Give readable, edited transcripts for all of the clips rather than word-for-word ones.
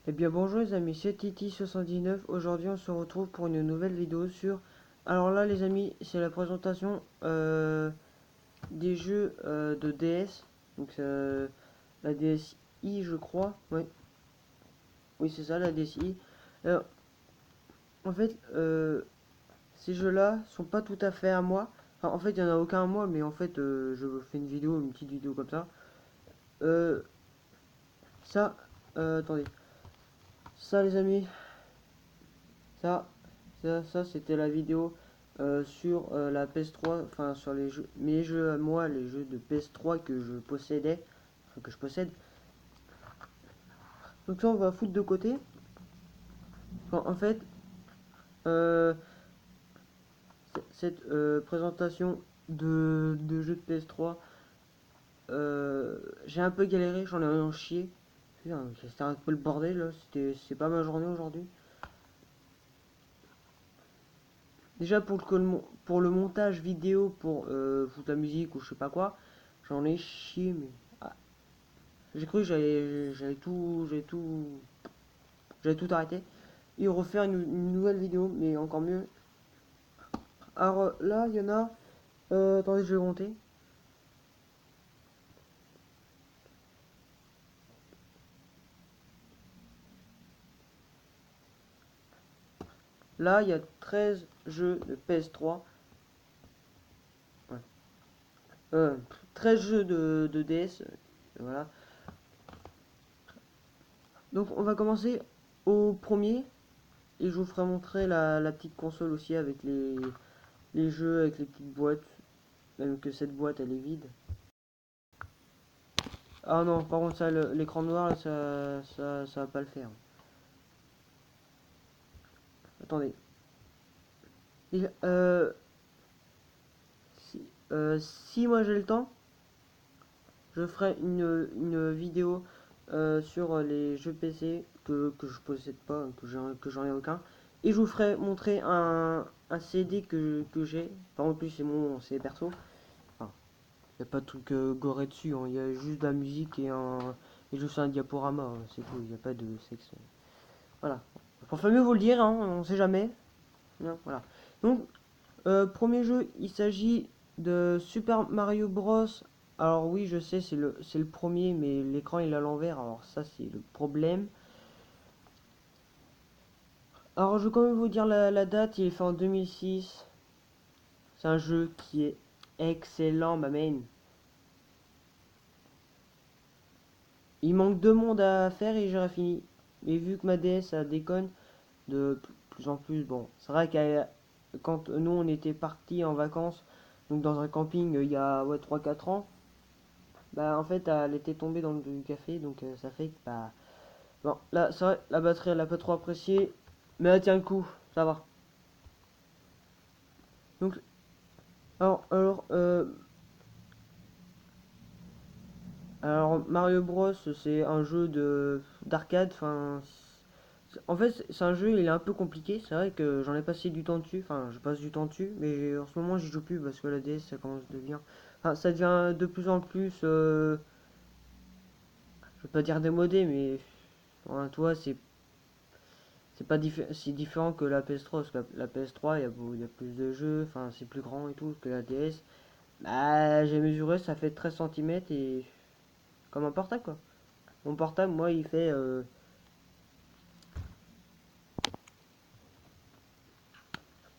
Eh bien bonjour les amis, c'est Titi79. Aujourd'hui on se retrouve pour une nouvelle vidéo sur... Alors là les amis, c'est la présentation des jeux de DS. Donc la DSi je crois. Ouais. Oui c'est ça la DSi. Alors, en fait ces jeux là sont pas tout à fait à moi. Enfin, en fait il n'y en a aucun à moi, mais en fait je fais une petite vidéo comme ça. Euh, ça, attendez. Ça les amis, Ça, ça c'était la vidéo sur la PS3, enfin sur les jeux, mes jeux à moi, les jeux de PS3 que je possédais, enfin que je possède. Donc ça on va foutre de côté. En fait, euh, cette présentation de jeux de PS3, j'ai un peu galéré, j'en ai un chier. C'était un peu le bordel là, c'est pas ma journée aujourd'hui. Déjà pour le montage vidéo, pour foutre la musique ou je sais pas quoi, j'en ai chié, mais ah, j'ai cru que j'allais tout arrêter et refaire une nouvelle vidéo, mais encore mieux. Alors là, il y en a. Attendez, je vais monter. Là, il y a 13 jeux de PS3. Ouais. Euh, 13 jeux de DS. Voilà. Donc, on va commencer au premier. Et je vous ferai montrer la petite console aussi avec les jeux, avec les petites boîtes. Même que cette boîte, elle est vide. Ah non, par contre, ça, l'écran noir, là, ça va pas le faire. Attendez. Il- euh, si, si moi j'ai le temps, je ferai une vidéo sur les jeux PC que je possède pas, que j'en ai aucun. Et je vous ferai montrer un CD que j'ai. Par contre, plus c'est mon CD perso. Enfin, il n'y a pas de truc goré dessus, hein. Il y a juste de la musique et juste un diaporama, hein. C'est tout, il n'y a pas de sexe. Voilà. Enfin, mieux vous le dire, hein, on sait jamais. Non, voilà. Donc, premier jeu, il s'agit de Super Mario Bros. Alors oui, je sais, c'est le premier, mais l'écran il est à l'envers, alors ça c'est le problème. Alors je vais quand même vous dire la date, il est fait en 2006. C'est un jeu qui est excellent, ma main. Il manque deux mondes à faire et j'aurai fini. Mais vu que ma DS ça déconne de plus en plus, bon, c'est vrai que quand nous on était partis en vacances, donc dans un camping il y a ouais, 3-4 ans, bah en fait elle était tombée dans le café, donc ça fait que bah... Bon, là c'est vrai, la batterie elle a pas trop apprécié, mais elle tient le coup, ça va. Donc, alors, alors Mario Bros c'est un jeu de d'arcade, enfin... En fait c'est un jeu, il est un peu compliqué, c'est vrai que j'en ai passé du temps dessus, enfin je passe du temps dessus, mais en ce moment j'y joue plus parce que la DS ça commence à devenir... Enfin ça devient de plus en plus... je veux pas dire démodé, mais... Enfin, toi c'est pas c'est différent que la PS3 parce que la PS3 il y a plus de jeux, enfin c'est plus grand et tout que la DS. Bah j'ai mesuré, ça fait 13 centimètres et comme un portable quoi. Mon portable moi il fait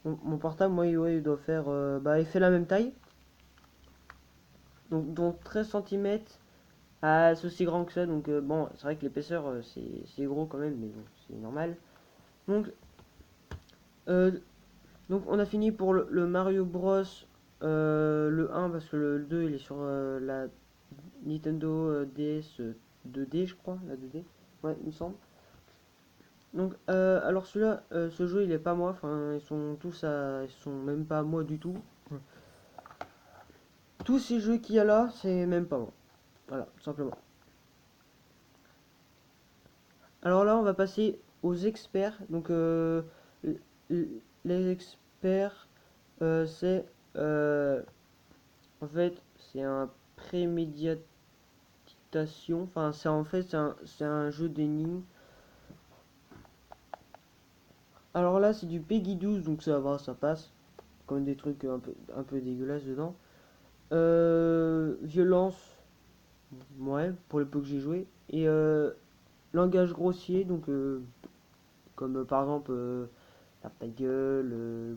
mon portable moi ouais, il doit faire bah il fait la même taille. Donc 13 centimètres, ah, c'est aussi grand que ça donc bon, c'est vrai que l'épaisseur c'est gros quand même mais bon, c'est normal. Donc euh, donc on a fini pour le Mario Bros le un parce que le 2 il est sur la Nintendo DS 2D, je crois, la 2D. Ouais, il me semble. Donc, alors celui-là, ce jeu, il est pas moi. Enfin, ils sont même pas moi du tout. Tous ces jeux qu'il y a là, c'est même pas moi. Voilà, tout simplement. Alors là, on va passer aux experts. Donc, les experts, c'est en fait, c'est un préméditation. Enfin, c'est en fait, c'est un jeu d'énigmes. Alors là, c'est du Peggy 12, donc ça va, ça passe. Comme des trucs un peu dégueulasses dedans. Violence, ouais, pour le peu que j'ai joué. Et langage grossier, donc comme par exemple tape ta gueule,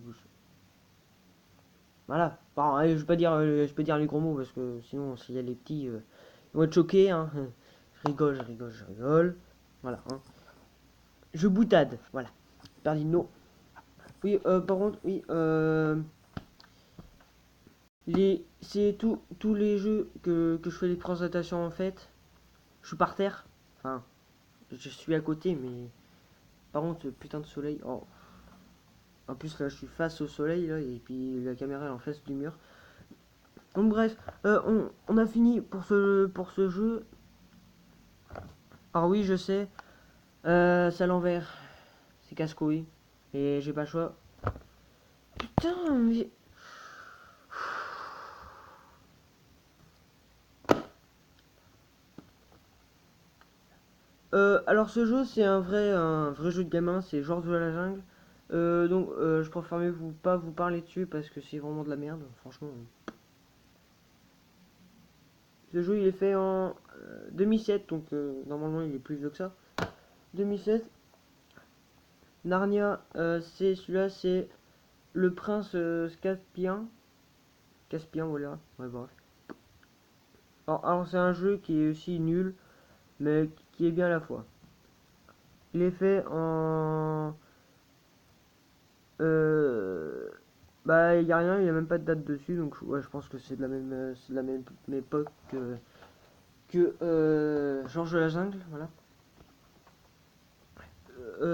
voilà. Bon, allez, je peux dire les gros mots parce que sinon, s'il y a les petits, ils vont être choqués, hein. Je rigole, je rigole, je rigole. Voilà, hein. Je boutade, voilà. Perdino. Oui, par contre, oui, c'est tous les jeux que je fais les présentations en fait. Je suis par terre. Enfin, je suis à côté, mais par contre, ce putain de soleil. Oh. En plus, là, je suis face au soleil, là, et puis la caméra est en face du mur. Donc, bref, on a fini pour ce jeu. Alors, oui, je sais, c'est à l'envers. C'est casse-couille. Et j'ai pas le choix. Putain, mais. Alors, ce jeu, c'est un vrai jeu de gamin. C'est Georges de la jungle. Donc, je préfère mieux pas vous parler dessus parce que c'est vraiment de la merde, franchement. Ce jeu, il est fait en 2007, donc normalement, il est plus vieux que ça. 2007. Narnia, c'est celui-là, c'est le prince Caspien. Caspien, voilà. Ouais, bref. Alors, c'est un jeu qui est aussi nul, mais qui est bien à la fois. Il est fait en. Euh, Bah, il n'y a rien, il n'y a même pas de date dessus, donc ouais, je pense que c'est de la même époque que Georges de la Jungle, voilà.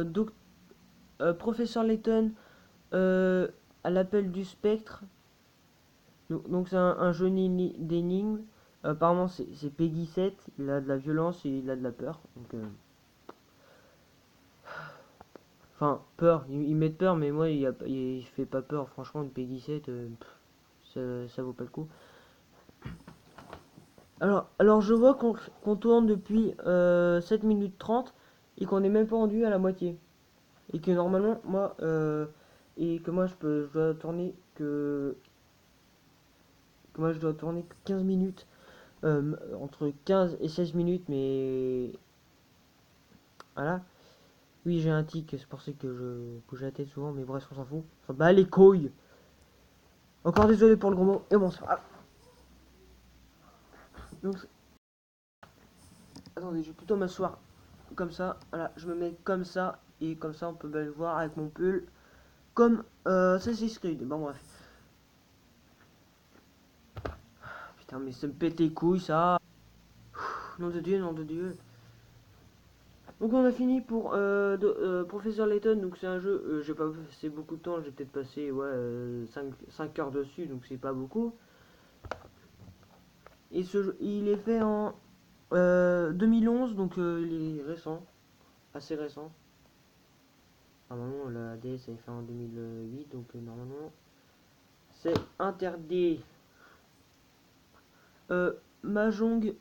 Donc, Professeur Layton, à l'appel du spectre. Donc c'est un jeu d'énigmes. Apparemment c'est Peggy 7, il a de la violence et il a de la peur. Donc, enfin, peur, il met de peur, mais moi il fait pas peur. Franchement, une Peggy 7, ça vaut pas le coup. Alors je vois qu'on tourne depuis 7 minutes 30 et qu'on est même pas rendu à la moitié. Et que normalement, moi je dois tourner que moi je dois tourner que 15 minutes. Entre 15 et 16 minutes, mais voilà. Oui, j'ai un tic, c'est pour ça que je bouge la tête souvent, mais bref, on s'en fout. Enfin, bah les couilles. Encore désolé pour le gros mot. Et bon, ça. Donc, attendez, je vais plutôt m'asseoir comme ça. Voilà, je me mets comme ça, et comme ça, on peut bien le voir avec mon pull. Comme Assassin's Creed. Bon, bref. Putain, mais ça me pète les couilles, ça. Nom de Dieu, nom de Dieu. Donc on a fini pour Professeur Layton, donc c'est un jeu, j'ai pas passé beaucoup de temps, j'ai peut-être passé ouais, 5 heures dessus, donc c'est pas beaucoup. Et ce jeu, il est fait en 2011, donc il est récent, assez récent. Normalement la DS est fait en 2008, donc normalement c'est interdit. Mahjong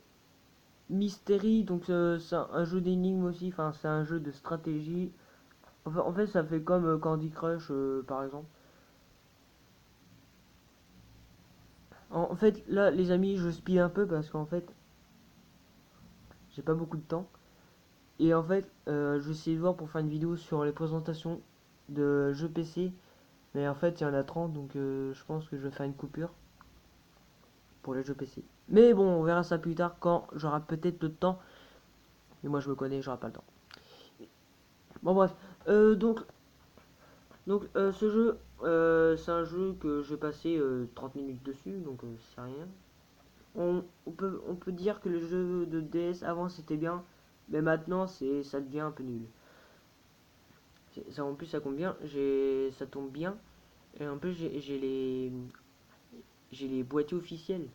Mystery, donc c'est un jeu d'énigmes aussi, enfin c'est un jeu de stratégie. En fait ça fait comme Candy Crush par exemple. En fait, là, les amis, je speed un peu parce qu'en fait, j'ai pas beaucoup de temps. Et en fait, je vais essayer de voir pour faire une vidéo sur les présentations de jeux PC. Mais en fait, il y en a 30, donc je pense que je vais faire une coupure pour les jeux PC. Mais bon, on verra ça plus tard quand j'aurai peut-être le temps. Mais moi, je me connais, j'aurai pas le temps. Bon, bref. Ce jeu, c'est un jeu que je vais passer 30 minutes dessus, donc c'est rien. On peut dire que le jeu de DS avant c'était bien, mais maintenant ça devient un peu nul. Ça, en plus ça tombe bien, ça tombe bien, et en plus j'ai les boîtiers officiels.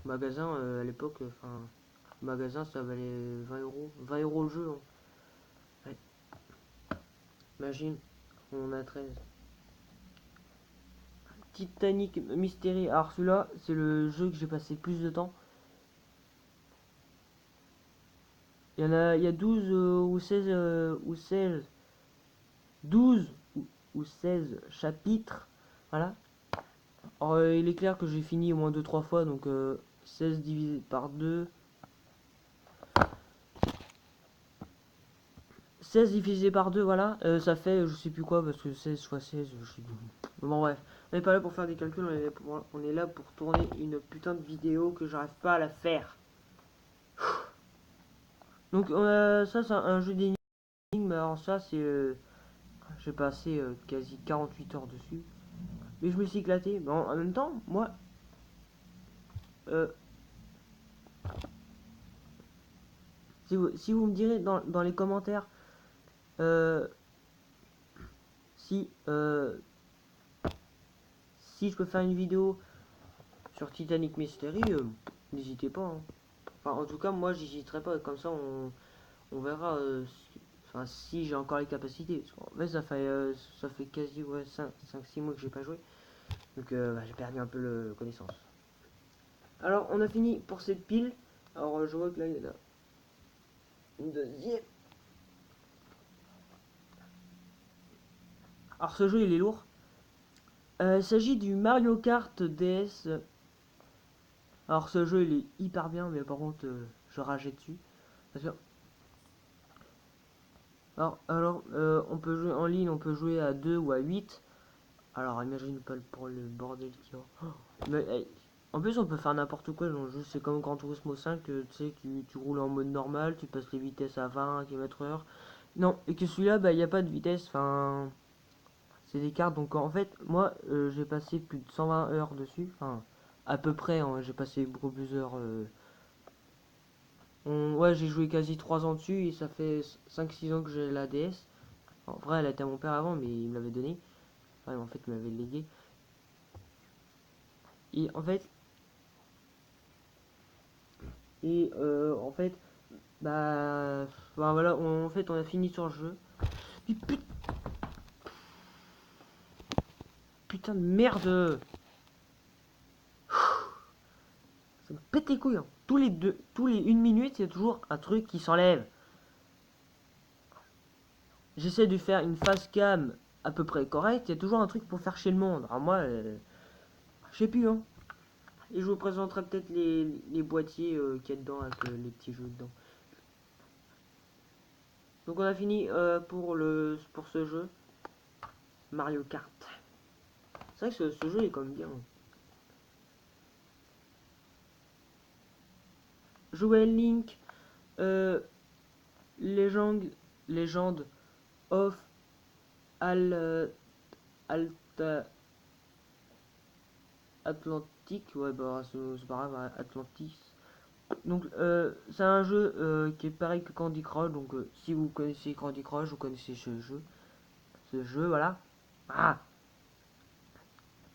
Au magasin à l'époque, enfin, magasin ça valait 20 euros, 20 euros le jeu. Hein. Ouais. Imagine, on a 13. Titanic Mystery, alors celui-là c'est le jeu que j'ai passé le plus de temps. Il y a 12 ou 16 12 ou 16 chapitres. Voilà. Alors, il est clair que j'ai fini au moins 2-3 fois, donc 16 divisé par 2. 16 divisé par 2, voilà, ça fait je sais plus quoi, parce que 16 fois 16, je sais plus. Bon bref, on n'est pas là pour faire des calculs, on est là pour tourner une putain de vidéo que j'arrive pas à la faire. Donc ça c'est un jeu d'énigmes, alors ça c'est... j'ai passé quasi 48 heures dessus. Mais je me suis éclaté. Bon, en même temps, moi... euh, si vous me direz dans les commentaires euh, si, si je peux faire une vidéo sur Titanic Mystery, n'hésitez pas. Hein. Enfin, en tout cas, moi, j'hésiterai pas. Comme ça, on verra enfin, si j'ai encore les capacités. En fait, ça fait quasi ouais, 5-6 mois que j'ai pas joué. Donc, bah, j'ai perdu un peu le connaissance. Alors, on a fini pour cette pile. Alors, je vois que là, il y en a une deuxième. Alors, ce jeu, il est lourd. Il s'agit du Mario Kart DS. Alors, ce jeu, il est hyper bien, mais par contre, je rageais dessus. Parce que on peut jouer en ligne, on peut jouer à 2 ou à 8. Alors, imagine pas pour le bordel qu'il y a. Oh, mais, en plus, on peut faire n'importe quoi dans le jeu. C'est comme Gran Turismo 5, tu sais, tu roules en mode normal, tu passes les vitesses à 20 km/h. Non, et que celui-là, bah, il n'y a pas de vitesse. Enfin, c'est des cartes. Donc, en fait, moi, j'ai passé plus de 120 heures dessus. Enfin, à peu près, hein, j'ai passé beaucoup plus d'heures. Ouais, j'ai joué quasi 3 ans dessus et ça fait 5-6 ans que j'ai la DS. En vrai, elle était à mon père avant, mais il me l'avait donné. Enfin, en fait, il m'avait légué. Et en fait, en fait, bah, enfin, voilà, en fait, on a fini sur le jeu. Mais putain de merde, ça me pète les couilles. Hein. Tous les 1 minute, il y a toujours un truc qui s'enlève. J'essaie de faire une face cam à peu près correcte, il y a toujours un truc pour faire chez le monde. Alors moi, je sais plus, hein. Et je vous présenterai peut-être les boîtiers qu'il y a dedans avec les petits jeux dedans. Donc on a fini pour ce jeu Mario Kart. C'est vrai que ce jeu est quand même bien. Joel Link, euh, Legend, Legend of Al, Alta, Atlantic, ouais bah c'est pas grave, Atlantis. Donc c'est un jeu qui est pareil que Candy Crush, donc si vous connaissez Candy Crush, vous connaissez ce jeu voilà. Ah,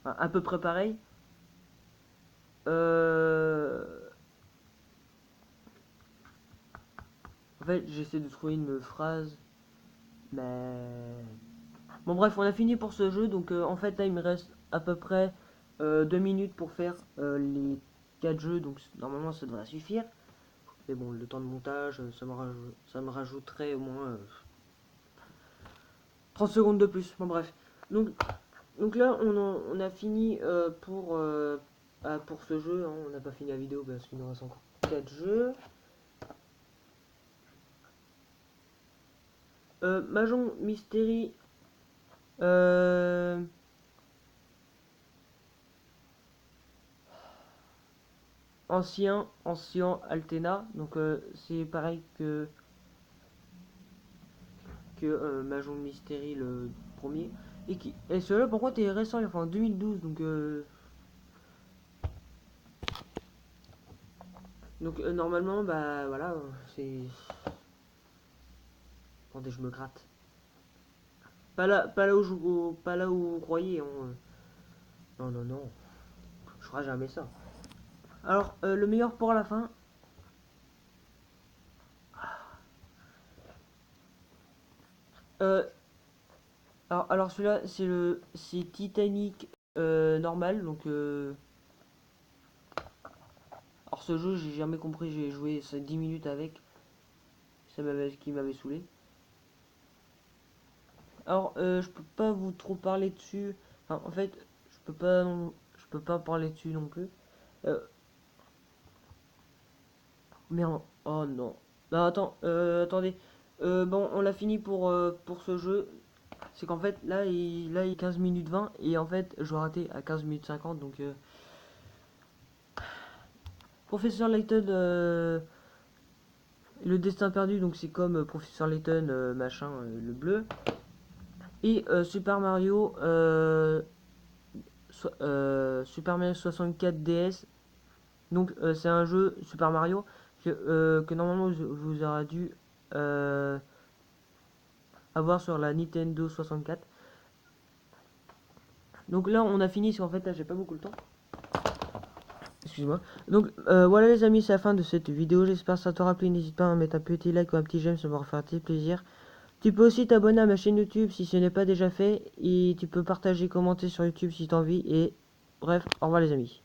enfin, à peu près pareil. Euh, en fait j'essaie de trouver une phrase, mais bon bref on a fini pour ce jeu, donc en fait là il me reste à peu près 2 minutes pour faire les 4 jeux, donc normalement ça devrait suffire. Mais bon, le temps de montage, ça me rajouterait au moins 30 secondes de plus. Bon, bref. Donc, donc là, on a fini pour ce jeu. Hein. On n'a pas fini la vidéo parce qu'il nous reste encore 4 jeux. Mahjong Mystery. Euh, ancien Altena. Donc, c'est pareil que Mahjong Mystery, le premier. Et celui-là, par contre, est récent. Il est fait en 2012. Donc normalement, bah voilà, c'est... Attendez, je me gratte. Pas là où vous croyez. Hein. Non, non, non. Je ferai jamais ça. Alors, le meilleur pour la fin. Euh, alors celui-là, c'est Titanic normal. Donc, alors ce jeu, j'ai jamais compris. J'ai joué 10 minutes avec. Ce qui m'avait saoulé. Alors, je peux pas vous trop parler dessus. Enfin, en fait, je peux pas parler dessus non plus. Euh, Merde. Oh non. Bah attends, attendez. Bon, on l'a fini pour ce jeu. C'est qu'en fait, là, il est 15 minutes 20. Et en fait, je dois rater à 15 minutes 50. Donc, Professeur Layton, le destin perdu. Donc, c'est comme Professeur Layton, machin, le bleu. Et Super Mario, Super Mario 64 DS. Donc, c'est un jeu Super Mario que normalement, je vous aurais dû avoir sur la Nintendo 64. Donc là, on a fini, parce qu'en fait, là, j'ai pas beaucoup le temps. Excuse-moi. Donc, voilà les amis, c'est la fin de cette vidéo. J'espère que ça t'aura plu. N'hésite pas à mettre un petit like ou un petit j'aime, ça me fera très plaisir. Tu peux aussi t'abonner à ma chaîne YouTube si ce n'est pas déjà fait. Et tu peux partager, commenter sur YouTube si tu as envie. Et bref, au revoir les amis.